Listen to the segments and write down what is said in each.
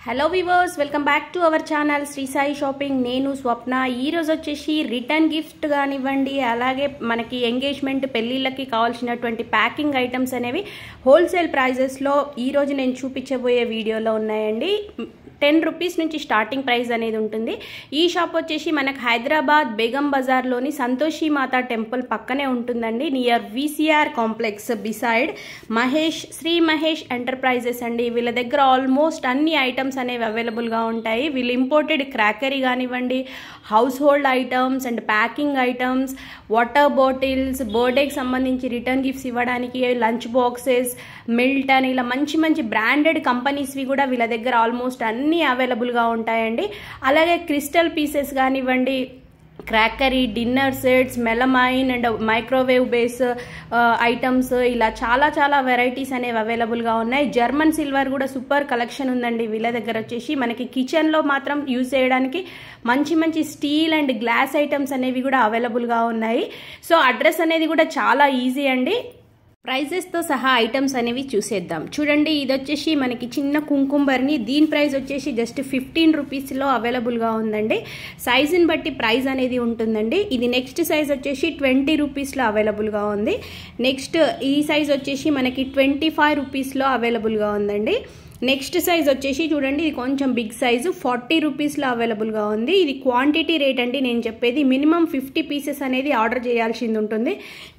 Hello viewers, welcome back to our channel Shri Sai shopping. నేను స్వప్న. ఈ రోజు వచ్చేసి రిటర్న్ గిఫ్ట్ కానివ్వండి, అలాగే మనకి ఎంగేజ్మెంట్ పెళ్ళిళ్ళకి కావాల్సినటువంటి ప్యాకింగ్ ఐటమ్స్ అనేవి హోల్సేల్ ప్రైజెస్లో ఈరోజు నేను చూపించబోయే వీడియోలో ఉన్నాయండి. 10 రూపీస్ నుంచి స్టార్టింగ్ ప్రైస్ అనేది ఉంటుంది. ఈ షాప్ వచ్చేసి మనకు హైదరాబాద్ బేగం బజార్లోని సంతోషి మాతా టెంపుల్ పక్కనే ఉంటుందండి, near VCR complex beside Shri Mahesh enterprises అండి. వీళ్ళ దగ్గర ఆల్మోస్ట్ అన్ని ఐటమ్స్ అనేవి అవైలబుల్గా ఉంటాయి. వీళ్ళు ఇంపోర్టెడ్ క్రాకరీ కానివ్వండి, house hold items and packing items, water bottles, బర్త్డేకి సంబంధించి రిటర్న్ గిఫ్ట్స్ ఇవ్వడానికి లంచ్ బాక్సెస్, మిల్టన్, ఇలా మంచి మంచి బ్రాండెడ్ కంపెనీస్వి కూడా వీళ్ళ దగ్గర ఆల్మోస్ట్ అన్ని అవైలబుల్గా ఉంటాయండి. అలాగే క్రిస్టల్ పీసెస్ కానివ్వండి, crockery, dinner sets, melamine and microwave base items, ఇలా చాలా వెరైటీస్ అనేవి అవైలబుల్గా ఉన్నాయి. జర్మన్ సిల్వర్ కూడా సూపర్ కలెక్షన్ ఉందండి వీళ్ళ దగ్గర. వచ్చేసి మనకి కిచెన్లో మాత్రం యూజ్ చేయడానికి మంచి స్టీల్ అండ్ గ్లాస్ ఐటమ్స్ అనేవి కూడా అవైలబుల్గా ఉన్నాయి. సో అడ్రస్ అనేది కూడా చాలా ఈజీ అండి. ప్రైజెస్తో సహా ఐటమ్స్ అనేవి చూసేద్దాం. చూడండి, ఇది వచ్చేసి మనకి చిన్న కుంకుంబర్ని, దీని ప్రైస్ వచ్చేసి జస్ట్ 15 రూపీస్లో అవైలబుల్గా ఉందండి. సైజుని బట్టి ప్రైస్ అనేది ఉంటుందండి. ఇది నెక్స్ట్ సైజ్ వచ్చేసి 20 రూపీస్లో అవైలబుల్గా ఉంది. నెక్స్ట్ ఈ సైజ్ వచ్చేసి మనకి 25 రూపీస్లో అవైలబుల్గా ఉందండి. నెక్స్ట్ సైజ్ వచ్చేసి చూడండి, ఇది కొంచెం బిగ్ సైజు, 40 రూపీస్లో అవైలబుల్గా ఉంది. ఇది క్వాంటిటీ రేట్ అండి నేను చెప్పేది. మినిమం 50 పీసెస్ అనేది ఆర్డర్ చేయాల్సింది ఉంటుంది.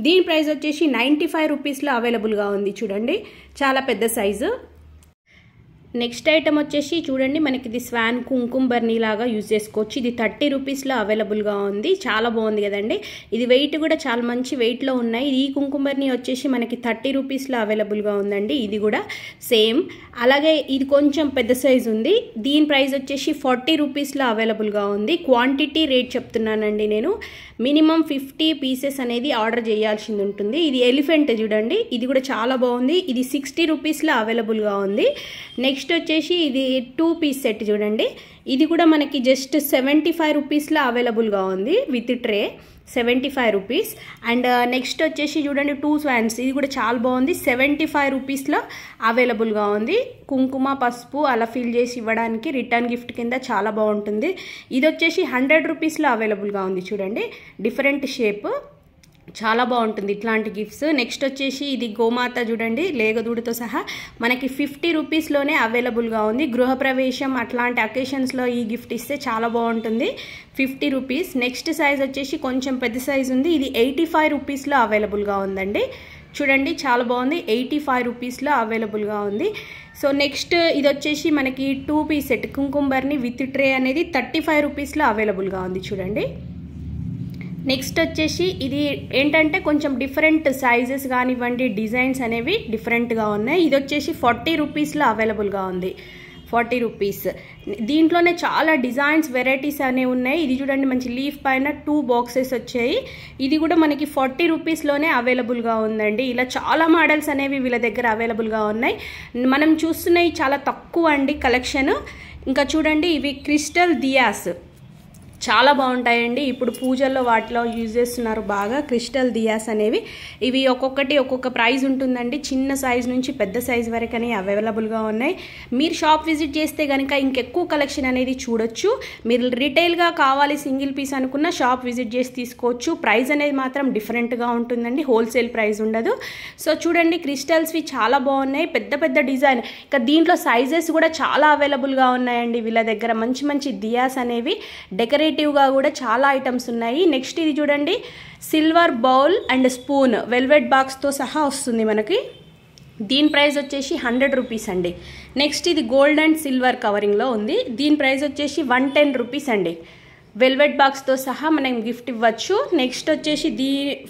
దీని ప్రైస్ వచ్చేసి 95 రూపీస్లో అవైలబుల్గా ఉంది. చూడండి, చాలా పెద్ద సైజు. నెక్స్ట్ ఐటమ్ వచ్చేసి చూడండి, మనకి ఇది స్వాన్ కుంకుంబర్ని లాగా యూజ్ చేసుకోవచ్చు. ఇది 30 రూపీస్లో అవైలబుల్గా ఉంది. చాలా బాగుంది కదండి. ఇది వెయిట్ కూడా చాలా మంచి వెయిట్లో ఉన్నాయి. ఈ కుంకుంబర్ని వచ్చేసి మనకి 30 రూపీస్లో అవైలబుల్గా ఉందండి. ఇది కూడా సేమ్. అలాగే ఇది కొంచెం పెద్ద సైజు ఉంది. దీని ప్రైస్ వచ్చేసి 40 రూపీస్లో అవైలబుల్గా ఉంది. క్వాంటిటీ రేట్ చెప్తున్నానండి నేను. మినిమం 50 పీసెస్ అనేది ఆర్డర్ చేయాల్సింది ఉంటుంది. ఇది ఎలిఫెంట్ చూడండి, ఇది కూడా చాలా బాగుంది. ఇది 60 రూపీస్లో అవైలబుల్గా ఉంది. నెక్స్ట్ వచ్చేసి ఇది 2 పీస్ సెట్ చూడండి, ఇది కూడా మనకి జస్ట్ 75 రూపీస్లో అవైలబుల్గా ఉంది with tray, 75 rupees. And next వచ్చేసి చూడండి 2 స్వాన్స్, ఇది కూడా చాలా బాగుంది, 75 రూపీస్లో అవైలబుల్గా ఉంది. కుంకుమ పసుపు అలా ఫిల్ చేసి ఇవ్వడానికి రిటర్న్ గిఫ్ట్ కింద చాలా బాగుంటుంది. ఇది వచ్చేసి 100 రూపీస్లో అవైలబుల్గా ఉంది. చూడండి, డిఫరెంట్ షేప్, చాలా బాగుంటుంది ఇట్లాంటి గిఫ్ట్స్. నెక్స్ట్ వచ్చేసి ఇది గోమాత చూడండి, లేగదూడతో సహా మనకి 50 రూపీస్లోనే అవైలబుల్గా ఉంది. గృహప్రవేశం అట్లాంటి అకేషన్స్లో ఈ గిఫ్ట్ ఇస్తే చాలా బాగుంటుంది. 50 రూపీస్. నెక్స్ట్ సైజ్ వచ్చేసి కొంచెం పెద్ద సైజ్ ఉంది. ఇది 85 రూపీస్లో అవైలబుల్గా ఉందండి. చూడండి, చాలా బాగుంది, 85 రూపీస్లో అవైలబుల్గా ఉంది. సో నెక్స్ట్ ఇది వచ్చేసి మనకి 2 పీస్ సెట్ కుంకుంబర్ని విత్ ట్రే అనేది 35 రూపీస్లో అవైలబుల్గా ఉంది. చూడండి, నెక్స్ట్ వచ్చేసి ఇది ఏంటంటే కొంచెం డిఫరెంట్ సైజెస్ కానివ్వండి, డిజైన్స్ అనేవి డిఫరెంట్గా ఉన్నాయి. ఇది వచ్చేసి 40 రూపీస్లో అవైలబుల్గా ఉంది. 40 రూపీస్. దీంట్లోనే చాలా డిజైన్స్, వెరైటీస్ అనేవి ఉన్నాయి. ఇది చూడండి, మంచి లీఫ్ పైన 2 బాక్సెస్ వచ్చాయి. ఇది కూడా మనకి 40 రూపీస్లోనే అవైలబుల్గా ఉందండి. ఇలా చాలా మోడల్స్ అనేవి వీళ్ళ దగ్గర అవైలబుల్గా ఉన్నాయి. మనం చూస్తున్నాయి చాలా తక్కువ అండి కలెక్షన్. ఇంకా చూడండి, ఇవి క్రిస్టల్ దియాస్ చాలా బాగుంటాయండి. ఇప్పుడు పూజల్లో వాటిలో యూజ్ చేస్తున్నారు బాగా క్రిస్టల్ దియాస్ అనేవి. ఇవి ఒక్కొక్కటి ఒక్కొక్క ప్రైస్ ఉంటుందండి. చిన్న సైజ్ నుంచి పెద్ద సైజ్ వరకు అని అవైలబుల్గా ఉన్నాయి. మీరు షాప్ విజిట్ చేస్తే కనుక ఇంకెక్కువ కలెక్షన్ అనేది చూడొచ్చు. మీరు రిటైల్గా కావాలి సింగిల్ పీస్ అనుకున్న షాప్ విజిట్ చేసి తీసుకోవచ్చు. ప్రైస్ అనేది మాత్రం డిఫరెంట్గా ఉంటుందండి, హోల్సేల్ ప్రైస్ ఉండదు. సో చూడండి, క్రిస్టల్స్వి చాలా బాగున్నాయి, పెద్ద డిజైన్. ఇంకా దీంట్లో సైజెస్ కూడా చాలా అవైలబుల్గా ఉన్నాయండి వీళ్ళ దగ్గర. మంచి దియాస్ అనేవి డెకరేటివ్గా కూడా చాలా ఐటమ్స్ ఉన్నాయి. నెక్స్ట్ ఇది చూడండి, silver bowl and spoon velvet బాక్స్తో సహా వస్తుంది మనకి. దీని ప్రైస్ వచ్చేసి 100 రూపీస్ అండి. నెక్స్ట్ ఇది గోల్డ్ అండ్ సిల్వర్ కవరింగ్లో ఉంది. దీని ప్రైస్ వచ్చేసి 110 రూపీస్ అండి. వెల్వెట్ బాక్స్తో సహా మనం గిఫ్ట్ ఇవ్వచ్చు. నెక్స్ట్ వచ్చేసి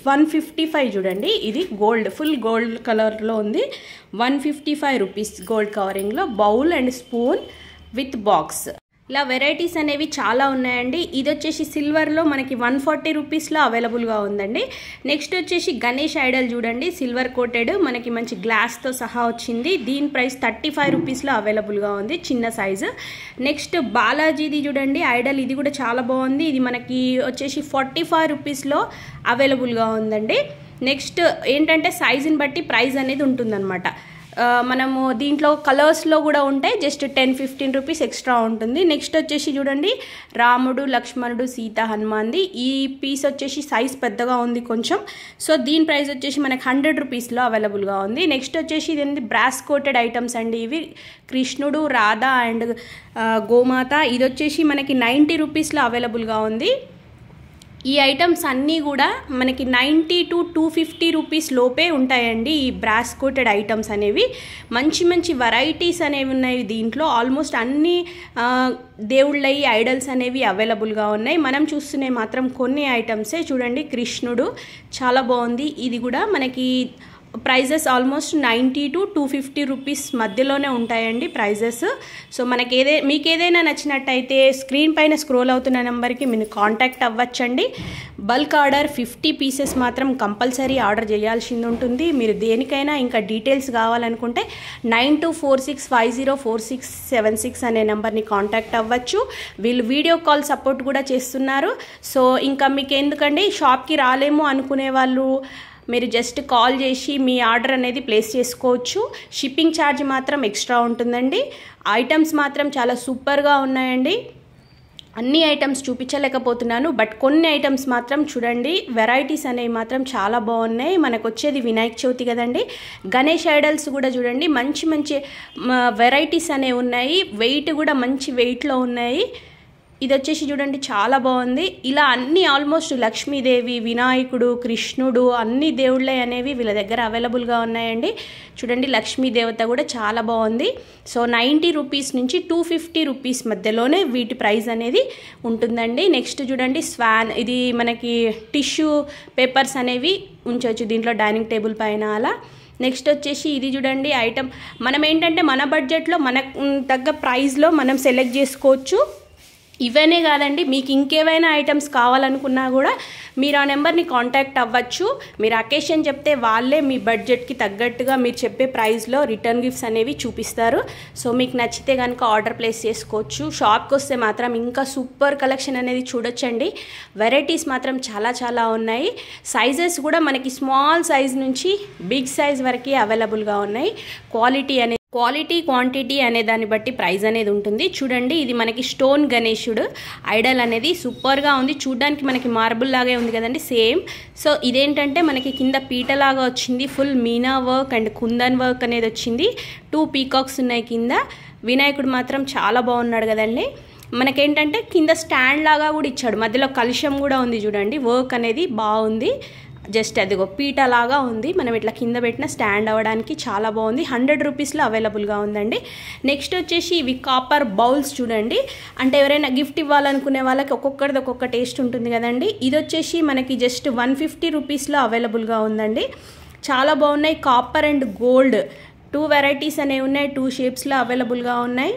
155 చూడండి, ఇది గోల్డ్, ఫుల్ గోల్డ్ కలర్లో ఉంది. 155 రూపీస్ గోల్డ్ కవరింగ్లో bowl and spoon with box. ఇలా వెరైటీస్ అనేవి చాలా ఉన్నాయండి. ఇది వచ్చేసి సిల్వర్లో మనకి 140 రూపీస్లో అవైలబుల్గా ఉందండి. నెక్స్ట్ వచ్చేసి గణేష్ ఐడల్ చూడండి, సిల్వర్ కోటెడ్, మనకి మంచి గ్లాస్తో సహా వచ్చింది. దీని ప్రైస్ 35 రూపీస్లో అవైలబుల్గా ఉంది, చిన్న సైజు. నెక్స్ట్ బాలాజీది చూడండి ఐడల్, ఇది కూడా చాలా బాగుంది. ఇది మనకి వచ్చేసి 45 రూపీస్లో అవైలబుల్గా ఉందండి. నెక్స్ట్ ఏంటంటే సైజుని బట్టి ప్రైస్ అనేది ఉంటుందన్నమాట. మనము దీంట్లో కలర్స్లో కూడా ఉంటాయి, జస్ట్ 10-15 రూపీస్ ఎక్స్ట్రా ఉంటుంది. నెక్స్ట్ వచ్చేసి చూడండి రాముడు లక్ష్మణుడు సీత హనుమాన్ది. ఈ పీస్ వచ్చేసి సైజ్ పెద్దగా ఉంది కొంచెం. సో దీని ప్రైస్ వచ్చేసి మనకి 100 రూపీస్లో అవైలబుల్గా ఉంది. నెక్స్ట్ వచ్చేసి ఇది బ్రాస్ కోటెడ్ ఐటమ్స్ అండి. ఇవి కృష్ణుడు రాధా అండ్ గోమాత. ఇది వచ్చేసి మనకి 90 రూపీస్లో అవైలబుల్గా ఉంది. ఈ ఐటమ్స్ అన్నీ కూడా మనకి 90 to 250 రూపీస్ లోపే ఉంటాయండి. ఈ బ్రాస్ కోటెడ్ ఐటమ్స్ అనేవి మంచి మంచి వెరైటీస్ అనేవి ఉన్నాయి దీంట్లో. ఆల్మోస్ట్ అన్ని దేవుళ్ళయి ఐడల్స్ అనేవి అవైలబుల్గా ఉన్నాయి. మనం చూస్తూనే మాత్రం కొన్ని ఐటమ్సే. చూడండి కృష్ణుడు చాలా బాగుంది. ఇది కూడా మనకి ప్రైజెస్ ఆల్మోస్ట్ 90 to 250 రూపీస్ మధ్యలోనే ఉంటాయండి ప్రైజెస్. సో మీకు ఏదైనా నచ్చినట్టయితే స్క్రీన్ పైన స్క్రోల్ అవుతున్న నెంబర్కి మీరు కాంటాక్ట్ అవ్వచ్చండి. బల్క్ ఆర్డర్ 50 పీసెస్ మాత్రం కంపల్సరీ ఆర్డర్ చేయాల్సింది ఉంటుంది. మీరు దేనికైనా ఇంకా డీటెయిల్స్ కావాలనుకుంటే 9246504676 అనే నెంబర్ని కాంటాక్ట్ అవ్వచ్చు. వీళ్ళు వీడియో కాల్ సపోర్ట్ కూడా చేస్తున్నారు. సో ఇంకా మీకు ఎందుకండి షాప్కి రాలేము అనుకునే వాళ్ళు మీరు జస్ట్ కాల్ చేసి మీ ఆర్డర్ అనేది ప్లేస్ చేసుకోవచ్చు. షిప్పింగ్ ఛార్జ్ మాత్రం ఎక్స్ట్రా ఉంటుందండి. ఐటమ్స్ మాత్రం చాలా సూపర్గా ఉన్నాయండి. అన్ని ఐటమ్స్ చూపించలేకపోతున్నాను, బట్ కొన్ని ఐటమ్స్ మాత్రం చూడండి. వెరైటీస్ అనేవి మాత్రం చాలా బాగున్నాయి. మనకు వచ్చేది వినాయక చవితి కదండి. గణేష్ ఐడల్స్ కూడా చూడండి మంచి మంచి వెరైటీస్ అనేవి ఉన్నాయి. వెయిట్ కూడా మంచి వెయిట్లో ఉన్నాయి. ఇది వచ్చేసి చూడండి చాలా బాగుంది. ఇలా అన్ని ఆల్మోస్ట్ లక్ష్మీదేవి వినాయకుడు కృష్ణుడు అన్ని దేవుళ్ళే అనేవి వీళ్ళ దగ్గర అవైలబుల్గా ఉన్నాయండి. చూడండి లక్ష్మీదేవత కూడా చాలా బాగుంది. సో 90 రూపీస్ నుంచి 250 రూపీస్ మధ్యలోనే వీటి ప్రైస్ అనేది ఉంటుందండి. నెక్స్ట్ చూడండి స్వాన్. ఇది మనకి టిష్యూ పేపర్స్ అనేవి ఉంచవచ్చు దీంట్లో డైనింగ్ టేబుల్ పైన అలా. నెక్స్ట్ వచ్చేసి ఇది చూడండి ఐటమ్. మనం ఏంటంటే మన బడ్జెట్లో మనకు తగ్గ ప్రైస్లో మనం సెలెక్ట్ చేసుకోవచ్చు. ఇవనే కాదండి, మీకు ఇంకేమైనా ఐటమ్స్ కావాలనుకున్నా కూడా మీరు ఆ నెంబర్ని కాంటాక్ట్ అవ్వచ్చు. మీరు అకేషన్ చెప్తే వాళ్ళే మీ బడ్జెట్కి తగ్గట్టుగా మీరు చెప్పే ప్రైస్లో రిటర్న్ గిఫ్ట్స్ అనేవి చూపిస్తారు. సో మీకు నచ్చితే కనుక ఆర్డర్ ప్లేస్ చేసుకోవచ్చు. షాప్కి వస్తే మాత్రం ఇంకా సూపర్ కలెక్షన్ అనేది చూడొచ్చండి. వెరైటీస్ మాత్రం చాలా చాలా ఉన్నాయి. సైజెస్ కూడా మనకి స్మాల్ సైజ్ నుంచి బిగ్ సైజ్ వరకు అవైలబుల్గా ఉన్నాయి. క్వాలిటీ క్వాంటిటీ అనే దాన్ని బట్టి ప్రైస్ అనేది ఉంటుంది. చూడండి ఇది మనకి స్టోన్ గణేశుడు ఐడల్ అనేది సూపర్గా ఉంది. చూడడానికి మనకి మార్బుల్ లాగే ఉంది కదండి సేమ్. సో ఇదేంటంటే మనకి కింద పీటలాగా వచ్చింది. Full Meena work and kundan work అనేది వచ్చింది. 2 పీకాక్స్ ఉన్నాయి కింద. వినాయకుడు మాత్రం చాలా బాగున్నాడు కదండి. మనకేంటంటే కింద స్టాండ్ లాగా కూడా ఇచ్చాడు. మధ్యలో కలుషం కూడా ఉంది చూడండి. వర్క్ అనేది బాగుంది. జస్ట్ అదిగో పీట లాగా ఉంది. మనం ఇట్లా కింద పెట్టిన స్టాండ్ అవ్వడానికి చాలా బాగుంది. 100 రూపీస్లో అవైలబుల్గా ఉందండి. నెక్స్ట్ వచ్చేసి ఇవి కాపర్ బౌల్స్ చూడండి. అంటే ఎవరైనా గిఫ్ట్ ఇవ్వాలనుకునే వాళ్ళకి ఒక్కొక్కరిది ఒక్కొక్క టేస్ట్ ఉంటుంది కదండి. ఇది వచ్చేసి మనకి జస్ట్ 150 రూపీస్లో అవైలబుల్గా ఉందండి. చాలా బాగున్నాయి. కాపర్ అండ్ గోల్డ్ 2 వెరైటీస్ అనేవి ఉన్నాయి. 2 షేప్స్లో అవైలబుల్గా ఉన్నాయి.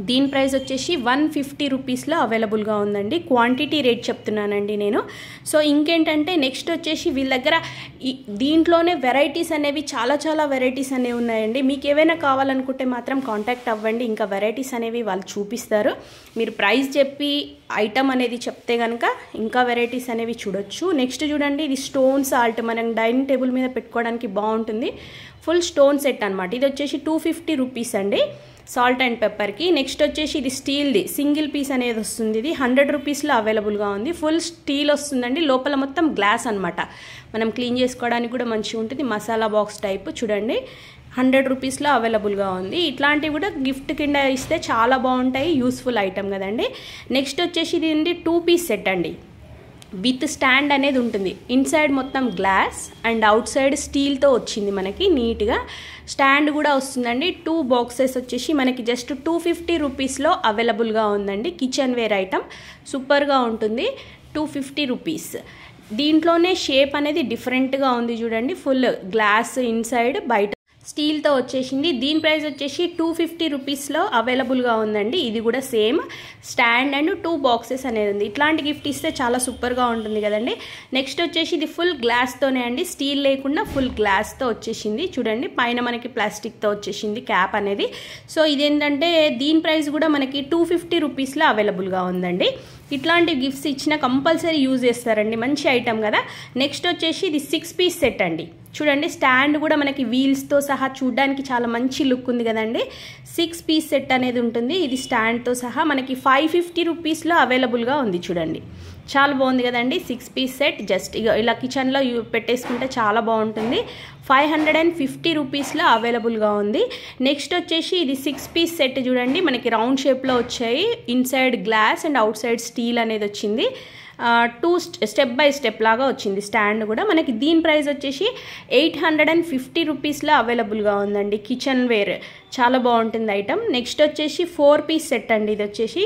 దీని ప్రైస్ వచ్చేసి 150 రూపీస్లో అవైలబుల్గా ఉందండి. క్వాంటిటీ రేట్ చెప్తున్నానండి నేను. సో ఇంకేంటంటే నెక్స్ట్ వచ్చేసి వీళ్ళ దగ్గర దీంట్లోనే వెరైటీస్ అనేవి చాలా వెరైటీస్ అనేవి ఉన్నాయండి. మీకు ఏవైనా కావాలనుకుంటే మాత్రం కాంటాక్ట్ అవ్వండి. ఇంకా వెరైటీస్ అనేవి వాళ్ళు చూపిస్తారు. మీరు ప్రైస్ చెప్పి ఐటమ్ అనేది చెప్తే కనుక ఇంకా వెరైటీస్ అనేవి చూడొచ్చు. నెక్స్ట్ చూడండి ఇది స్టోన్ సాల్ట్. మనం డైనింగ్ టేబుల్ మీద పెట్టుకోవడానికి బాగుంటుంది. ఫుల్ స్టోన్ సెట్ అనమాట. ఇది వచ్చేసి 250 రూపీస్ అండి సాల్ట్ అండ్ పెప్పర్కి. నెక్స్ట్ వచ్చేసి ఇది స్టీల్ది సింగిల్ పీస్ అనేది వస్తుంది. ఇది 100 రూపీస్లో అవైలబుల్గా ఉంది. ఫుల్ స్టీల్ వస్తుందండి. లోపల మొత్తం గ్లాస్ అనమాట. మనం క్లీన్ చేసుకోవడానికి కూడా మంచిగా ఉంటుంది. మసాలా బాక్స్ టైప్ చూడండి. 100 రూపీస్లో అవైలబుల్గా ఉంది. ఇట్లాంటివి కూడా గిఫ్ట్ కింద ఇస్తే చాలా బాగుంటాయి. యూస్ఫుల్ ఐటమ్ కదండి. నెక్స్ట్ వచ్చేసి ఇది 2 పీస్ సెట్ అండి. విత్ స్టాండ్ అనేది ఉంటుంది. ఇన్సైడ్ మొత్తం గ్లాస్ అండ్ అవుట్ సైడ్ స్టీల్తో వచ్చింది మనకి నీట్గా. స్టాండ్ కూడా వస్తుందండి. 2 బాక్సెస్ వచ్చేసి మనకి జస్ట్ 250 రూపీస్లో అవైలబుల్గా ఉందండి. కిచెన్ వేర్ ఐటమ్ సూపర్గా ఉంటుంది. 250 రూపీస్. దీంట్లోనే షేప్ అనేది డిఫరెంట్గా ఉంది చూడండి. ఫుల్ గ్లాస్ ఇన్సైడ్ బయట స్టీల్తో వచ్చేసింది. దీని ప్రైస్ వచ్చేసి 250 రూపీస్లో అవైలబుల్గా ఉందండి. ఇది కూడా సేమ్ స్టాండ్ అండ్ 2 బాక్సెస్ అనేది ఉంది. ఇట్లాంటి గిఫ్ట్ ఇస్తే చాలా సూపర్గా ఉంటుంది కదండి. నెక్స్ట్ వచ్చేసి ఇది ఫుల్ గ్లాస్తోనే అండి. స్టీల్ లేకుండా ఫుల్ గ్లాస్తో వచ్చేసింది చూడండి. పైన మనకి ప్లాస్టిక్తో వచ్చేసింది క్యాప్ అనేది. సో ఇదేంటంటే దీని ప్రైస్ కూడా మనకి 250 రూపీస్లో అవైలబుల్గా ఉందండి. ఇట్లాంటి గిఫ్ట్స్ ఇచ్చిన కంపల్సరీ యూజ్ చేస్తారండి. మంచి ఐటమ్ కదా. నెక్స్ట్ వచ్చేసి ఇది 6 పీస్ సెట్ అండి. చూడండి స్టాండ్ కూడా మనకి వీల్స్తో సహా చూడడానికి చాలా మంచి లుక్ ఉంది కదండి. 6 పీస్ సెట్ అనేది ఉంటుంది. ఇది స్టాండ్తో సహా మనకి 550 రూపీస్లో అవైలబుల్గా ఉంది. చూడండి చాలా బాగుంది కదండి. 6 పీస్ సెట్ జస్ట్ ఇలా కిచెన్లో పెట్టేసుకుంటే చాలా బాగుంటుంది. 550 రూపీస్లో అవైలబుల్గా ఉంది. నెక్స్ట్ వచ్చేసి ఇది 6 పీస్ సెట్ చూడండి, మనకి రౌండ్ షేప్లో వచ్చాయి. Inside glass and out side steel అనేది వచ్చింది. 2 స్టెప్ బై స్టెప్ లాగా వచ్చింది స్టాండ్ కూడా. మనకి దీని ప్రైస్ వచ్చేసి 850 రూపీస్లో అవైలబుల్గా ఉందండి. కిచెన్ వేర్ చాలా బాగుంటుంది ఐటమ్. నెక్స్ట్ వచ్చేసి 4 పీస్ సెట్ అండి. ఇది వచ్చేసి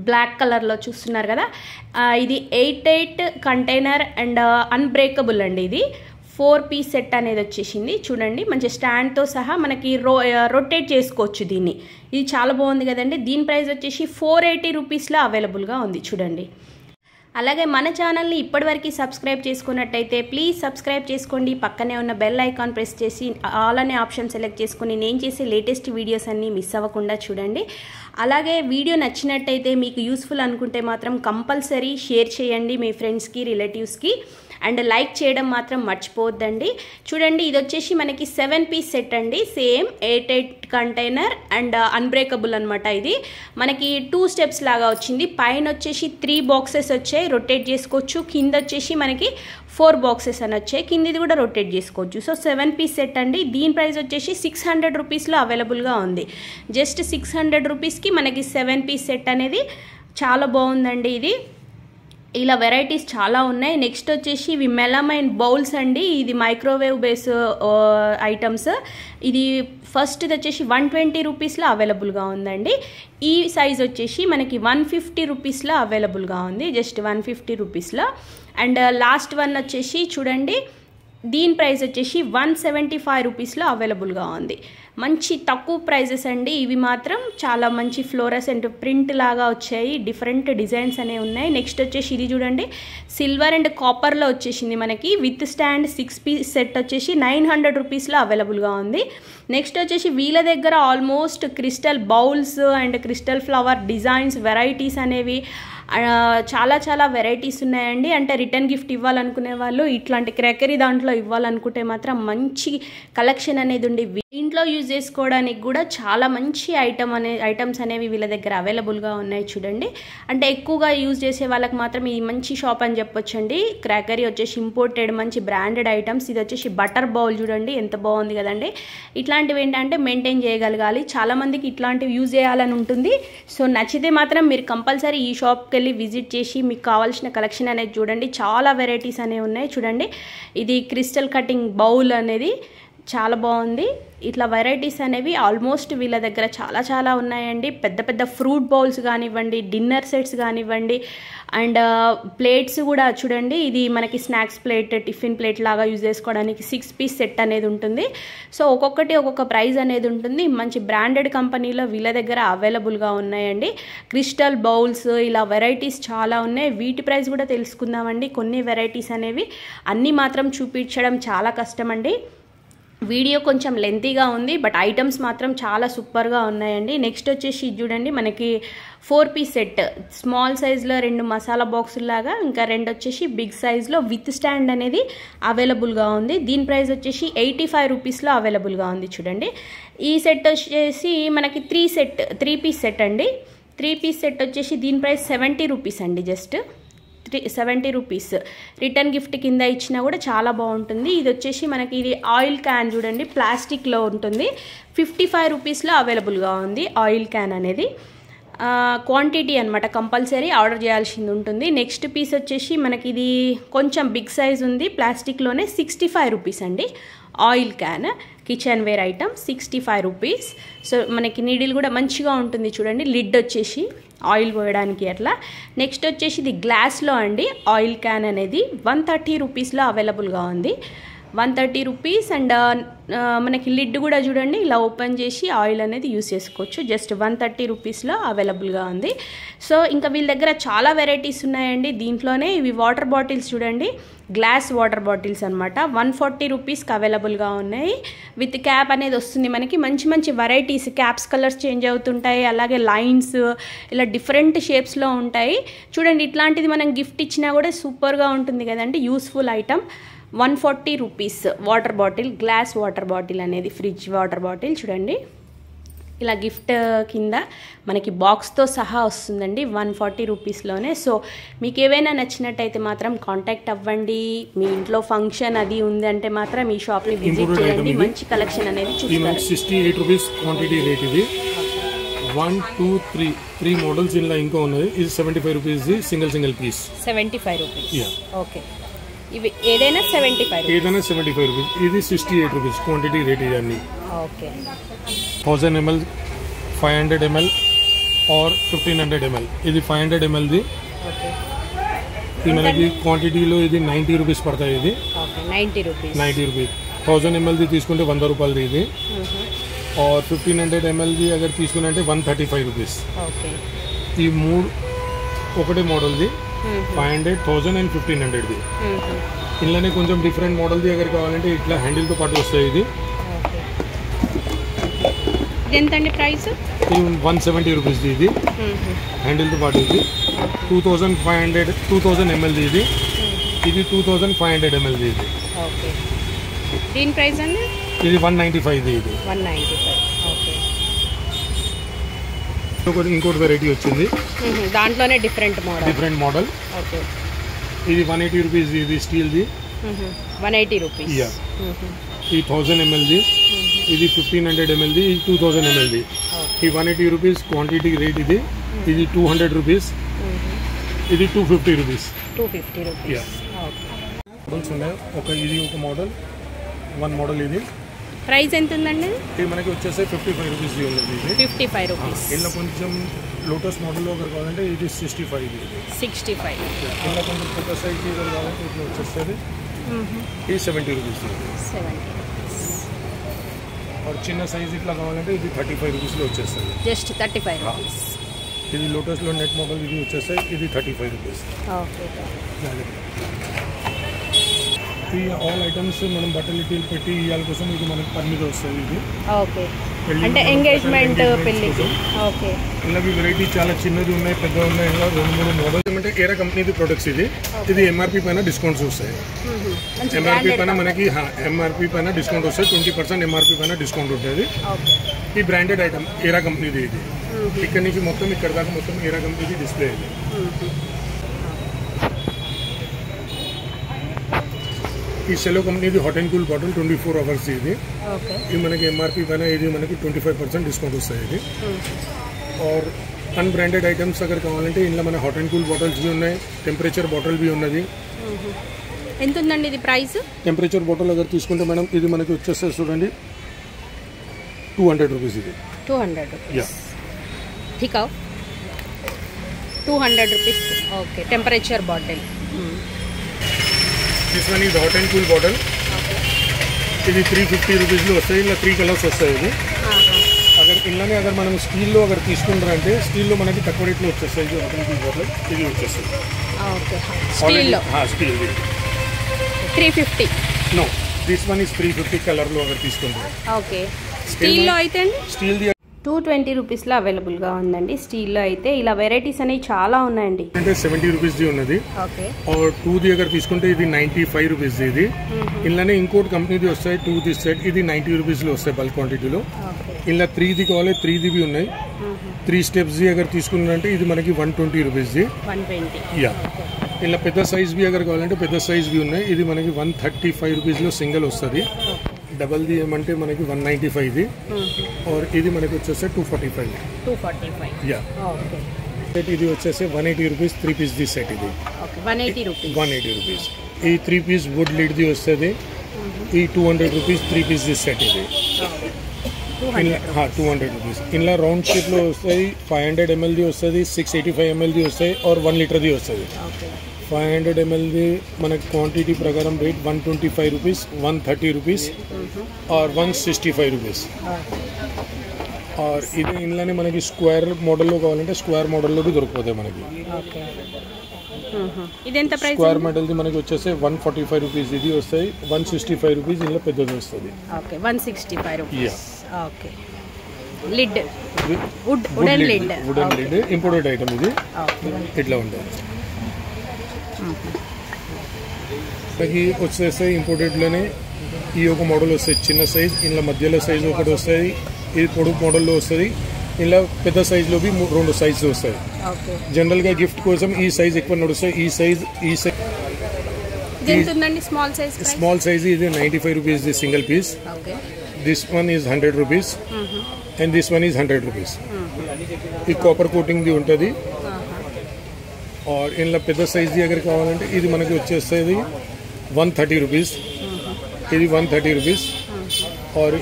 బ్లాక్ కలర్లో చూస్తున్నారు కదా, ఇది 8 కంటైనర్ అండ్ అన్బ్రేకబుల్ అండి. ఇది 4 పీస్ సెట్ అనేది వచ్చేసింది. చూడండి మంచి స్టాండ్తో సహా మనకి రొటేట్ చేసుకోవచ్చు దీన్ని. ఇది చాలా బాగుంది కదండి. దీని ప్రైస్ వచ్చేసి 480 రూపీస్లో అవైలబుల్గా ఉంది. చూడండి అలాగే మన ఛానల్ని ఇప్పటివరకు సబ్స్క్రైబ్ చేసుకున్నట్టయితే ప్లీజ్ సబ్స్క్రైబ్ చేసుకోండి. పక్కనే ఉన్న బెల్ ఐకాన్ ప్రెస్ చేసి ఆల్ అనే ఆప్షన్ సెలెక్ట్ చేసుకుని నేను చేసే లేటెస్ట్ వీడియోస్ అన్నీ మిస్ అవ్వకుండా చూడండి. అలాగే వీడియో నచ్చినట్టయితే మీకు యూస్ఫుల్ అనుకుంటే మాత్రం కంపల్సరీ షేర్ చేయండి మీ ఫ్రెండ్స్కి, రిలేటివ్స్కి. అండ్ లైక్ చేయడం మాత్రం మర్చిపోవద్దండి. చూడండి ఇది వచ్చేసి మనకి 7 పీస్ సెట్ అండి. సేమ్ 8 కంటైనర్ అండ్ అన్బ్రేకబుల్ అనమాట. ఇది మనకి 2 స్టెప్స్ లాగా వచ్చింది. పైన వచ్చేసి 3 బాక్సెస్ వచ్చాయి, రొటేట్ చేసుకోవచ్చు. కింద వచ్చేసి మనకి 4 బాక్సెస్ అని వచ్చాయి, కిందిది కూడా రొటేట్ చేసుకోవచ్చు. సో 7 పీస్ సెట్ అండి. దీని ప్రైస్ వచ్చేసి 600 రూపీస్లో అవైలబుల్గా ఉంది. జస్ట్ 600 రూపీస్కి మనకి 7 పీస్ సెట్ అనేది చాలా బాగుందండి. ఇది ఇలా వెరైటీస్ చాలా ఉన్నాయి. నెక్స్ట్ వచ్చేసి ఇవి మెలమైన్ బౌల్స్ అండి. ఇది మైక్రోవేవ్ బేస్ ఐటమ్స్. ఇది ఫస్ట్ ఇది వచ్చేసి 120 రూపీస్లో అవైలబుల్గా ఉందండి. ఈ సైజ్ వచ్చేసి మనకి 150 రూపీస్లో అవైలబుల్గా ఉంది. జస్ట్ 150 రూపీస్లో. అండ్ లాస్ట్ వన్ వచ్చేసి చూడండి దీని ప్రైస్ వచ్చేసి 175 రూపీస్లో అవైలబుల్గా ఉంది. మంచి తక్కువ ప్రైజెస్ అండి. ఇవి మాత్రం చాలా మంచి ఫ్లోరసెంట్ ప్రింట్ లాగా వచ్చాయి. డిఫరెంట్ డిజైన్స్ అనేవి ఉన్నాయి. నెక్స్ట్ వచ్చేసి ఇది చూడండి సిల్వర్ అండ్ కాపర్లో వచ్చేసింది మనకి. విత్ స్టాండ్ 6 పీస్ సెట్ వచ్చేసి 900 రూపీస్లో అవైలబుల్గా ఉంది. నెక్స్ట్ వచ్చేసి వీళ్ళ దగ్గర almost crystal bowls and crystal flower designs varieties అనేవి చాలా చాలా వెరైటీస్ ఉన్నాయండి. అంటే రిటర్న్ గిఫ్ట్ ఇవ్వాలనుకునే వాళ్ళు ఇట్లాంటి క్రాకరీ దాంట్లో ఇవ్వాలనుకుంటే మాత్రం మంచి కలెక్షన్ అనేది ఉంది. ఇంట్లో యూజ్ చేసుకోవడానికి కూడా చాలా మంచి ఐటమ్స్ అనేవి వీళ్ళ దగ్గర అవైలబుల్గా ఉన్నాయి. చూడండి అంటే ఎక్కువగా యూజ్ చేసే వాళ్ళకి మాత్రం ఇది మంచి షాప్ అని చెప్పొచ్చండి. క్రాకరీ వచ్చేసి ఇంపోర్టెడ్ మంచి బ్రాండెడ్ ఐటమ్స్. ఇది వచ్చేసి బటర్ బౌల్ చూడండి ఎంత బాగుంది కదండి. ఇట్లాంటివి ఏంటంటే మెయింటైన్ చేయగలగాలి. చాలామందికి ఇట్లాంటివి యూజ్ చేయాలని ఉంటుంది. సో నచ్చితే మాత్రం మీరు కంపల్సరీ ఈ షాప్కి వెళ్ళి విజిట్ చేసి మీకు కావాల్సిన కలెక్షన్ అనేది చూడండి. చాలా వెరైటీస్ అనేవి ఉన్నాయి. చూడండి ఇది క్రిస్టల్ కటింగ్ బౌల్ అనేది చాలా బాగుంది. ఇట్లా వెరైటీస్ అనేవి ఆల్మోస్ట్ వీళ్ళ దగ్గర చాలా చాలా ఉన్నాయండి. పెద్ద పెద్ద ఫ్రూట్ బౌల్స్ కానివ్వండి, డిన్నర్ సెట్స్ కానివ్వండి, అండ్ ప్లేట్స్ కూడా చూడండి. ఇది మనకి స్నాక్స్ ప్లేట్, టిఫిన్ ప్లేట్ లాగా యూజ్ చేసుకోవడానికి 6 పీస్ సెట్ అనేది ఉంటుంది. సో ఒక్కొక్కటి ఒక్కొక్క ప్రైస్ అనేది ఉంటుంది. మంచి బ్రాండెడ్ కంపెనీలో వీళ్ళ దగ్గర అవైలబుల్గా ఉన్నాయండి. క్రిస్టల్ బౌల్స్ ఇలా వెరైటీస్ చాలా ఉన్నాయి. వీటి ప్రైస్ కూడా తెలుసుకుందామండి. కొన్ని వెరైటీస్ అనేవి అన్నీ మాత్రం చూపించడం చాలా కష్టం అండి. వీడియో కొంచెం లెంతీగా ఉంది, బట్ ఐటమ్స్ మాత్రం చాలా సూపర్గా ఉన్నాయండి. నెక్స్ట్ వచ్చేసి చూడండి మనకి 4 పీస్ సెట్ స్మాల్ సైజ్లో 2 మసాలా బాక్సుల్లాగా, ఇంకా 2 వచ్చేసి బిగ్ సైజ్లో విత్ స్టాండ్ అనేది అవైలబుల్గా ఉంది. దీని ప్రైస్ వచ్చేసి 85 రూపీస్లో అవైలబుల్గా ఉంది. చూడండి ఈ సెట్ వచ్చేసి మనకి 3 పీస్ సెట్ అండి. 3 పీస్ సెట్ వచ్చేసి దీని ప్రైస్ 70 రూపీస్ అండి. Just 70 rupees. రిటర్న్ గిఫ్ట్ కింద ఇచ్చినా కూడా చాలా బాగుంటుంది. ఇది వచ్చేసి మనకి ఇది ఆయిల్ క్యాన్ చూడండి ప్లాస్టిక్లో ఉంటుంది. 55 రూపీస్లో అవైలబుల్గా ఉంది ఆయిల్ క్యాన్ అనేది. క్వాంటిటీ అనమాట, కంపల్సరీ ఆర్డర్ చేయాల్సింది ఉంటుంది. నెక్స్ట్ పీస్ వచ్చేసి మనకి ఇది కొంచెం బిగ్ సైజ్ ఉంది, ప్లాస్టిక్లోనే 65 రూపీస్ అండి. Oil can kitchen ware item 65 rupees. So మనకి నీడిల్ కూడా మంచిగా ఉంటుంది చూడండి. లిడ్ వచ్చేసి ఆయిల్ పోయడానికి అట్లా. నెక్స్ట్ వచ్చేసి ఇది గ్లాస్లో అండి ఆయిల్ క్యాన్ అనేది 130 రూపీస్లో అవైలబుల్గా ఉంది. 130 రూపీస్. అండ్ మనకి లిడ్ కూడా చూడండి ఇలా ఓపెన్ చేసి ఆయిల్ అనేది యూస్ చేసుకోవచ్చు. జస్ట్ 130 రూపీస్లో అవైలబుల్గా ఉంది. సో ఇంకా వీళ్ళ దగ్గర చాలా వెరైటీస్ ఉన్నాయండి. దీంట్లోనే ఇవి వాటర్ బాటిల్స్ చూడండి, గ్లాస్ వాటర్ బాటిల్స్ అనమాట. 140 రూపీస్కి అవైలబుల్గా ఉన్నాయి. విత్ క్యాప్ అనేది వస్తుంది మనకి. మంచి మంచి వెరైటీస్, క్యాప్స్ కలర్స్ చేంజ్ అవుతుంటాయి, అలాగే లైన్స్ ఇలా డిఫరెంట్ షేప్స్లో ఉంటాయి చూడండి. ఇట్లాంటిది మనం గిఫ్ట్ ఇచ్చినా కూడా సూపర్గా ఉంటుంది కదండి. Useful item. 140 rupees water bottle, glass water bottle అనేది, ఫ్రిడ్జ్ వాటర్ బాటిల్ చూడండి. ఇలా గిఫ్ట్ కింద మనకి బాక్స్తో సహా వస్తుందండి 140 రూపీస్లోనే. సో మీకు ఏవైనా నచ్చినట్టయితే మాత్రం కాంటాక్ట్ అవ్వండి. మీ ఇంట్లో ఫంక్షన్ అది ఉంది అంటే మాత్రం ఈ షాప్ని విజిట్ చేయండి. మంచి కలెక్షన్ అనేది చూస్తారు. 68 రూపీస్ క్వాంటిటీ రేట్ ఇది. 1 2 3 మోడల్స్ ఇలా ఇంకా ఉన్నది. ఇది 75 rupees single piece. 75 rupees. Okay, ఇవి ఏదైనా 75 రూపీస్. ఇది 68 రూపీస్ క్వాంటిటీ రేట్ ఇది అన్ని. ఓకే, 1000 ml, 500 ml और 1500 ml. ఇది 500 ml ది. ఇది మనకి క్వాంటిటీలో ఇది 90 రూపీస్ పడతాయి. ఇది 90 రూపీస్. 1000 ml ది తీసుకుంటే 100 రూపాయలది ఇది. और 1500 ml ది అగర్ తీసుకున్నా అంటే 135 రూపీస్. ఈ మూడు ఒకటే మోడల్ది 500, 1000 అండ్ 1500 ది. ఇందులోనే కొంచెం డిఫరెంట్ మోడల్ది అగర్ కావాలంటే ఇట్లా హ్యాండిల్తో పాటు వస్తాయి. ఇది ఎంతండి ప్రైస్? 170 రూపీస్ ఇది హ్యాండిల్తో పాటు. ఇది 2000 ml ఇది. ఇది 2500 ml ఇది. ఓకే, దీని ప్రైస్ అండి? ఇది 195 ఇది. 195. ఓకే, ఇంకోటి వెరైటీ వచ్చింది, దాంట్లోనే డిఫరెంట్ మోడల్. ఓకే, ఇది 180 రూపీస్ ఇది స్టీల్ది. 180 రూపీస్. ఈ 1000 ml ది. ఇది 1500 ml ది. ఇది 2000 ml ది. ఈ 180 రూపీస్ క్వాంటిటీ రేట్ ఇది. ఇది 200 రూపీస్. ఇది 250 రూపీస్. 250 రూపీస్. మోడల్స్ ఉన్నాయి. ఇది ఒక మోడల్, వన్ మోడల్. ఇది ప్రైస్ ఎంత ఉందండి? ఇది మనకి వచ్చేసి 55 రూపీస్ ఉన్నది. ఇది 55 రూపీస్. ఇలా కొంచెం లోటస్ మోడల్లో ఒకటి కావాలంటే ఇది 65 ఇది. 65. ఇలా కొంచెం పెద్ద సైజ్ కావాలంటే ఇట్లా వచ్చేస్తుంది. ఇది 70 రూపీస్. 70. और చిన్న సైజ్ ఇట్లా కావాలంటే ఇది 35 రూపీస్లో వచ్చేస్తుంది. Just 35 rupees. ఇది లోటస్లో నెట్ మోడల్ ఇది వచ్చేస్తాయి. ఇది 35 రూపీస్. ఈ ఆల్ ఐటమ్స్ మనం బట్టలు పెట్టి ఇవాళ కోసం ఇది మనకి పని వస్తుంది. ఇది ఓకే, అంటే ఎంగేజ్మెంట్ పెళ్లి. ఓకే, ఇలా వెరైటీ చాలా చిన్నది ఉన్నాయి, పెద్ద ఉన్నాయి. ఇలా 2-3 మోడల్స్. అంటే ఏరా కంపెనీది ప్రొడక్ట్స్ ఇది. ఇది ఎంఆర్పీ పైన డిస్కౌంట్స్ వస్తాయి. ఎంఆర్పీ పైన మనకి ఎంఆర్పీ పైన డిస్కౌంట్ వస్తాయి. 20% ఎంఆర్పీ పైన డిస్కౌంట్ ఉంటుంది. ఈ బ్రాండెడ్ ఐటమ్ ఏరా కంపెనీది ఇది. ఇక్కడ నుంచి మొత్తం ఇక్కడ దాకా మొత్తం ఏరా కంపెనీది డిస్ప్లే ఇది. ఈ సెలో కంపెనీది hot and cool bottle 24 hours ఇది. ఇది మనకి ఎంఆర్పీ పైన ఇది మనకి 25% డిస్కౌంట్ వస్తాయి. ఇది और अनब्रांडेड ఐటమ్స్ అగర్ కావాలంటే ఇందులో మన హాట్ అండ్ కూల్ బాటిల్స్ भी ఉన్నాయి. టెంపరేచర్ బాటిల్ भी ఉన్నది. ఎంత ఉందండి ఇది ప్రైస్? టెంపరేచర్ బాటిల్ అగర్ తీసుకుంటే మేడం ఇది మనకి వచ్చేస్తే చూడండి 200 రూపీస్. ఇది 200 రూపీస్. ఠీక్ 200 rupees. Okay, temperature bottle. This one is hot and cool bottle. ఇది 350 రూపీస్లో వస్తాయి. ఇలా 3 కలర్స్ వస్తాయి. ఇది ఇలానే అగర్ మనం స్టీల్లో అగర్ తీసుకుంటారంటే స్టీల్లో మనకి తక్కువ రేట్లో వచ్చేస్తాయి. ఇది హాట్ అండ్ కూల్ బాటిల్ ఇది వచ్చేస్తుంది. స్టీల్లో 350. నో, దిస్ వన్ ఈజ్ 350 కలర్లో అగర్ తీసుకుంటారు. ఓకే, స్టీల్లో అయితే అండి స్టీల్ 220 రూపీస్లో అవైలబుల్గా ఉందండి. స్టీల్లో అయితే ఇలా వెరైటీస్ అనేవి చాలా ఉన్నాయండి. అంటే 70 రూపీస్ది ఉన్నది. ఓకే, 2ది అగర్ తీసుకుంటే ఇది 95 రూపీస్. ఇది ఇలానే ఇంకోటి కంపెనీది వస్తాయి 2ది సెట్. ఇది 90 రూపీస్లో వస్తాయి బల్క్ క్వాంటిటీలో. ఇలా 3ది కావాలి 3ది भी ఉన్నాయి. 3 స్టెప్స్ అగర్ తీసుకున్నారంటే ఇది మనకి 120 రూపీస్ది. 120. యా, ఇలా పెద్ద సైజ్ भी అగర్ కావాలంటే పెద్ద సైజ్ भी ఉన్నాయి. ఇది మనకి 135 రూపీస్లో సింగిల్ వస్తుంది. డబల్ది ఏమంటే మనకి 195ది. और ఇది మనకి వచ్చేసి 245. యా, సెట్ ఇది వచ్చేసి 180 రూపీస్ 3 పీస్ది సెట్. ఇది 180 రూపీస్. ఈ 3 పీస్ వుడ్ లిడ్ది వస్తుంది. ఈ 200 రూపీస్ 3 పీస్ది సెట్. ఇది 200 రూపీస్. ఇలా రౌండ్ షేప్లో వస్తాయి. 500 mlది వస్తుంది, 685 mlది వస్తాయి, और 1 లీటర్ది వస్తుంది. 500 mlది మనకి క్వాంటిటీ ప్రకారం రేట్ 125 రూపీస్, 130 రూపీస్ और 165 రూపీస్. और ఇది ఇందులోనే మనకి స్క్వేర్ మోడల్లో కావాలంటే స్క్వేర్ మోడల్లో దొరికిపోతాయి మనకి. స్క్వేర్ మోడల్ది మనకి వచ్చేసి 145 రూపీస్ ఇది వస్తాయి. 165 రూపీస్ ఇందులో పెద్దది వస్తుంది. 165 rupees. Okay, lid wooden lid imported item. ఇది ఇట్లా ఉంటుంది. మనకి వచ్చేస్తాయి ఇంపోర్టెడ్లోనే ఈ ఒక మోడల్ వస్తాయి చిన్న సైజ్, ఇలా మధ్యలో సైజు ఒకటి వస్తుంది, ఇది పొడుగు మోడల్లో వస్తుంది, ఇలా పెద్ద సైజులో 2 సైజులు వస్తాయి. జనరల్గా గిఫ్ట్ కోసం ఈ సైజ్ ఎక్కువ నడుస్తాయి. ఈ సైజ్ స్మాల్ సైజ్ ఇది 95 రూపీస్ ది single piece. This one is 100 rupees and this one is 100 rupees. ఈ కాపర్ కోటింగ్ ది ఉంటుంది. और ఇలా పెద్ద సైజ్ ది అగర్ కావాలంటే ఇది మనకి వచ్చేస్తుంది 130 రూపీస్. ఇది 130 రూపీస్. और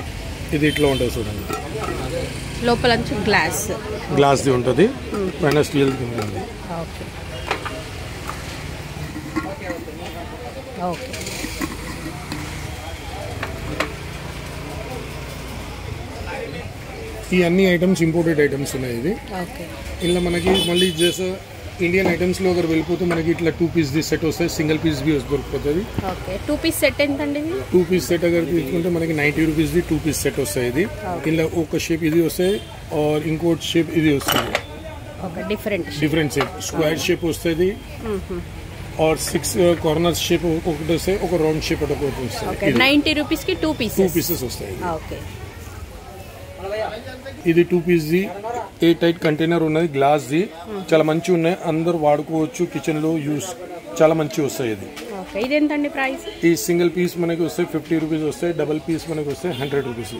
ఇది ఇట్లా ఉంటుంది చూడండి, లోపల గ్లాస్ ది ఉంటుంది, పైన స్టీల్ ది ఉంటుంది. ఈ అన్ని ఐటమ్స్ ఇంపోర్టెడ్ ఐటమ్స్ ఉన్నాయి. ఇది ఇలా మనకి మళ్ళీ జస్ట్ ఇండియన్ ఐటమ్స్ లో అगर వెళ్ళిపోతే మనకి ఇట్లా 2 పీస్ ది సెట్ వస్తాయి, సింగిల్ పీస్ भी దొరుకుతుంది. 2 పీస్ సెట్ ఎంతండి? 2 పీస్ సెట్ అगर తీసుకుంటే మనకి 90 రూపీస్ ది 2 పీస్ సెట్ వస్తాయి. ఇది ఇలా ఒక షేప్ ఇది వస్తాయి और ఇంకోటి షేప్ ఇది వస్తుంది, డిఫరెంట్ షేప్. స్క్వేర్ షేప్ వస్తుంది और 6 కార్నర్ షేప్ ఒకటి వస్తాయి, ఒక రౌండ్ షేప్ ఒకటి వస్తాయి. 90 రూపీస్ కి 2 పీసెస్ వస్తాయి. ఇది 2 పీస్ ది ఎయిర్ టైట్ కంటైనర్ ఉన్నది, గ్లాస్ ది, చాలా మంచి ఉన్నాయి, అందరూ వాడుకోవచ్చు, కిచెన్ లో యూస్ చాలా మంచి వస్తాయి. ఇది ఇదేంటండి ప్రైస్? ఈ సింగిల్ పీస్ మనకి వస్తాయి 50 రూపీస్ వస్తాయి, డబుల్ పీస్ మనకి వస్తాయి 100 రూపీస్.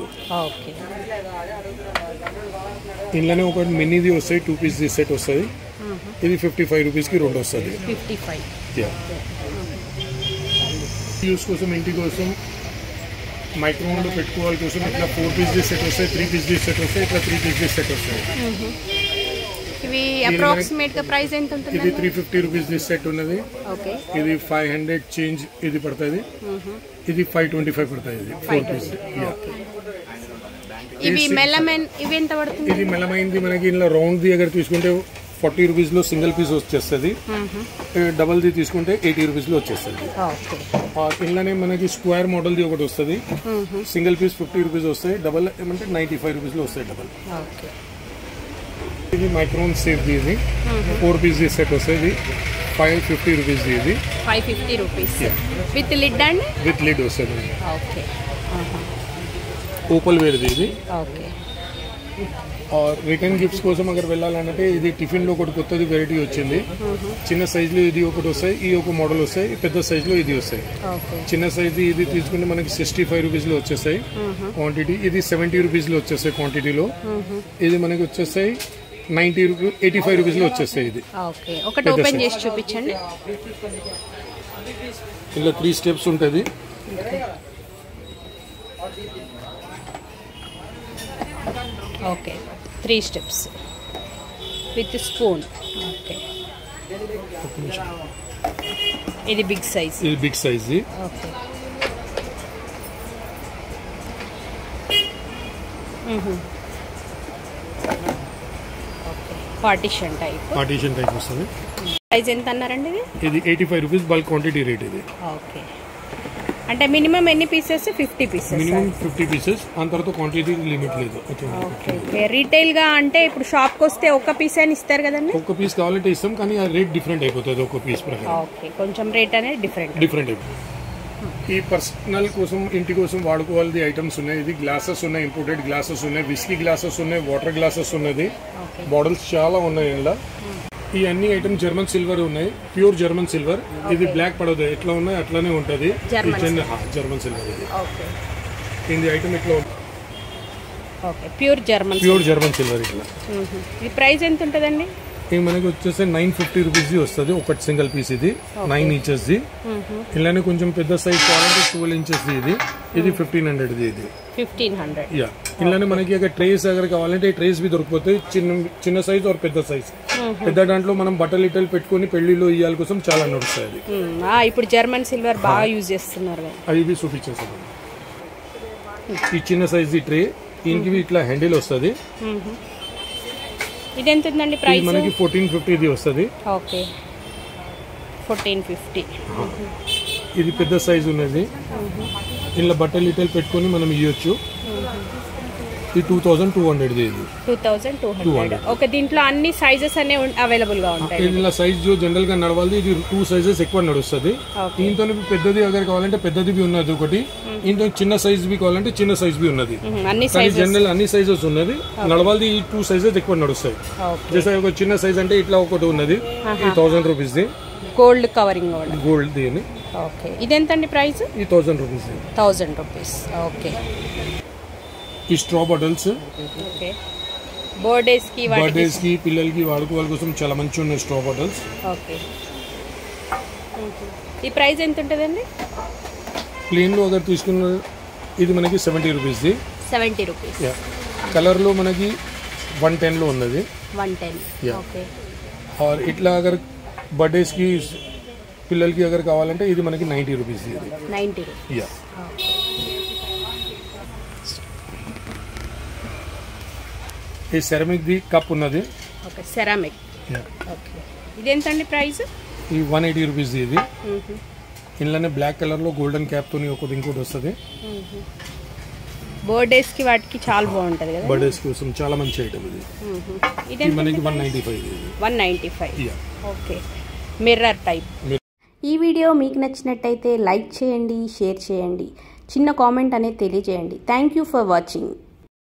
ఇంట్లోనే ఒక మినీది వస్తాయి, 2 పీస్ ది సెట్ వస్తుంది. ఇది 55 రూపీస్ కి 2 వస్తుంది. యూస్ కోసం ఇంటి కోసం మైక్రోవేవ్ లో పెట్టుకోవాలి కోసం ఇట్లా 4 పీస్ ది సెట్ వస్తాయి, 3 పీస్ ది సెట్ వస్తాయి, ఇట్లా 3 పీస్ ది సెట్ వస్తాయి. ఇవి అప్రాక్సిమేట్ గా ప్రైస్ ఎంత ఉంటుంది? ఇది 350 రూపీస్ ది సెట్ ఉన్నది. ఇది 500 చేంజ్ ఇది పడుతుంది. ఇది 525 పడుతుంది. ఇది 4 పీస్. ఇవి మెలమైన్ ఇవి ఎంత పడుతుంది? ఇది మెలమైన్ ది మనకి ఇలా రౌండ్ ది అगर తీసుకుంటే 40 రూపీస్ లో సింగిల్ పీస్ వచ్చేస్తుంది, డబల్ ది తీసుకుంటే 80 రూపీస్ లో వచ్చేస్తుంది. ఇలానే మనకి స్క్వేర్ మోడల్ ది ఒకటి వస్తుంది, సింగిల్ పీస్ 50 రూపీస్ వస్తాయి, డబల్ ఏమంటే 95 రూపీస్ లో వస్తాయి డబల్. ఇది మైక్రోన్ సేఫ్ ది, ఇది 4 పీస్ ది సెట్ వస్తుంది, 550 రూపీస్ ది. ఇది 550 rupees with lid and with lid వస్తుంది. ఓపల్ వేర్ ది ఇది. और రిటర్న్ గిఫ్ట్స్ కోసం అगर వెళ్ళాలంటే ఇది టిఫిన్ లో ఒకటి కొత్తది వెరైటీ వచ్చింది. చిన్న సైజ్ లో ఇది ఒకటి వస్తాయి, ఈ ఒక మోడల్ వస్తాయి, పెద్ద సైజ్ లో ఇది వస్తాయి. చిన్న సైజ్ ఇది తీసుకుంటే మనకి 65 రూపీస్ లో వచ్చేస్తాయి క్వాంటిటీ. ఇది 70 రూపీస్ లో వచ్చేస్తాయి క్వాంటిటీలో. ఇది మనకి వచ్చేస్తాయి 85 రూపీస్ లో వచ్చేస్తాయి. ఇది ఒకటి ఓపెన్ చేసి చూపించండి. ఇలా 3 స్టెప్స్ ఉంటుంది. Okay 3 steps with spoon. Okay ఇది బిగ్ సైజ్. ఇది big size. Okay partition type వస్తుంది. ప్రైస్ ఎంత అన్నారండి? ఇది 85 రూపీస్ బల్క్ క్వాంటిటీ రేట్. ఇది ఓకే అంటే మినిమం ఎన్ని పీసెస్? 50 పీసెస్. మినిమం 50 పీసెస్, అంత తర్వాత క్వాంటిటీ లిమిట్ లేదు. ఓకే రీటైల్ గా అంటే ఇప్పుడు షాప్ కి వస్తే ఒక పీస్ అని ఇస్తారు కదండి? ఒక పీస్ కావాలంటే ఇస్తాం, కానీ ఆ రేట్ డిఫరెంట్ అయిపోతుంది ఒక పీస్ ప్రకారం. ఓకే కొంచెం రేట్ అనేది డిఫరెంట్ అయిపోతుంది. ఈ పర్సనల్ కోసం ఇంటి కోసం వాడుకోవాలి ఐటమ్స్ ఉన్నాయి. ఇది గ్లాసెస్ ఉన్నాయి, ఇంపోర్టెడ్ గ్లాసెస్ ఉన్నాయి, విస్కీ గ్లాసెస్ ఉన్నాయి, వాటర్ గ్లాసెస్ ఉన్నది, బాటిల్స్ చాలా ఉన్నాయి. ఇలా ఈ అన్ని ఐటమ్ జర్మన్ సిల్వర్ ఉన్నాయి, ప్యూర్ జర్మన్ సిల్వర్. ఇది బ్లాక్ పడదు, ఎట్లా ఉన్నాయి అట్లానే ఉంటుంది. జర్మన్ సిల్వర్ ఇది ఐటమ్ ఇట్లా ప్యూర్ జర్మన్ సిల్వర్. ఇట్లా ఈ ప్రైస్ ఎంత ఉంటుందండి? ఇది మనకి వచ్చేసి 950 రూపీస్ వస్తుంది ఒకటి సింగిల్ పీస్. ఇది 9 ఇంచెస్ ది. ఇలానే కొంచెం పెద్ద సైజ్ కావాలంటే 12 ఇంచెస్ ది. ఇది 1500 ది. ఇది 1500. యా ఇలానే మనకి అక్కడ ట్రేస్ అगर కావాలంటే ట్రేస్ भी దొరికిపోతాయి, చిన్న సైజ్ और పెద్ద సైజ్. పెద్ద దాంట్లో మనం బట్టలు ఇట్టలు పెట్టుకుని పెళ్లిలో ఇయ్యాల కోసం చాలా నడుస్తాయి. ఇప్పుడు జర్మన్ సిల్వర్ బాగా యూజ్ చేస్తున్నారు. అవి చూపించేస్తాను. ఈ చిన్న సైజ్ ది ట్రే, దీనికి ఇట్లా హ్యాండిల్ వస్తుంది. ఇది ఎంత ఉందండి ప్రైస్? మనకి 1450 ది వస్తుంది. ఓకే 1450. ఇది పెద్ద సైజ్ ఉన్నది, ఇలా బట్టలు ఇట్టలు పెట్టుకొని మనం ఇవ్వచ్చు. ఇది 2200 ఇది 2200. ఓకే, దీంట్లో అన్ని సైజెస్ అనే అవైలబుల్ గా ఉంటాయి. ఇలా సైజ్ జనరల్ గా నడవాలి, ఇది 2 సైజెస్ ఎక్కువ నడుస్తుంది. దీంతో పెద్దది అగర్ కావాలంటే పెద్దది బి ఉన్నది ఒకటి, దీంతో చిన్న సైజ్ బి కావాలంటే చిన్న సైజ్ బి ఉన్నది. జనరల్ అన్ని సైజెస్ ఉన్నది. నడవాలి ఈ 2 సైజెస్ ఎక్కువ నడుస్తాయి. జైసే ఒక చిన్న సైజ్ అంటే ఇట్లా ఒకటి ఉన్నది, 1000 rupees the gold covering gold దీని. ఓకే, ఇదెంతండి ప్రైస్? ఇది 1000 రూపీస్. 1000 రూపీస్. ఓకే, ఈ స్ట్రా బాటిల్స్ ఓకే, బర్త్డేస్ కి పిల్లలకి వాడుకోవాలి కోసం చాలా మంచి ఉన్నాయి స్ట్రా బాటిల్స్. ఓకే, ఈ ప్రైస్ ఎంత ఉంటుందండి? ప్లేన్ లో అగర్ తీసుకున్న ఇది మనకి 70 రూపీస్ ది. 70 రూపీస్. కలర్ లో మనకి 110 లో ఉన్నది. 110. ఓకే, और ఇట్లా అగర్ బర్త్డేస్ కి పిల్లలకి అగర్ కావాలంటే ఇది మనకి 90 రూపీస్. 90 రూపీస్. యా, ఈ సెరామిక్ ది కప్ ఉన్నది. Okay, ceramic. ఓకే, ఇది ఎంతండి ప్రైస్? ఈ 180 రూపీస్ ఇది. ఇందులోనే బ్లాక్ కలర్ లో గోల్డెన్ క్యాప్ తోని ఒకటి ఇంకోటి వస్తుంది. బర్త్డేస్ కి వాటికి చాలా బాగుంటది కదా. బర్త్డేస్ కోసం చాలా మంచి ఐటమ్ ఇది. ఇది మనకి 195. 195. Okay, mirror type. ఈ వీడియో మీకు నచ్చినట్టయితే లైక్ చేయండి, షేర్ చేయండి, చిన్న కామెంట్ అనేది తెలియజేయండి. Thank you for watching.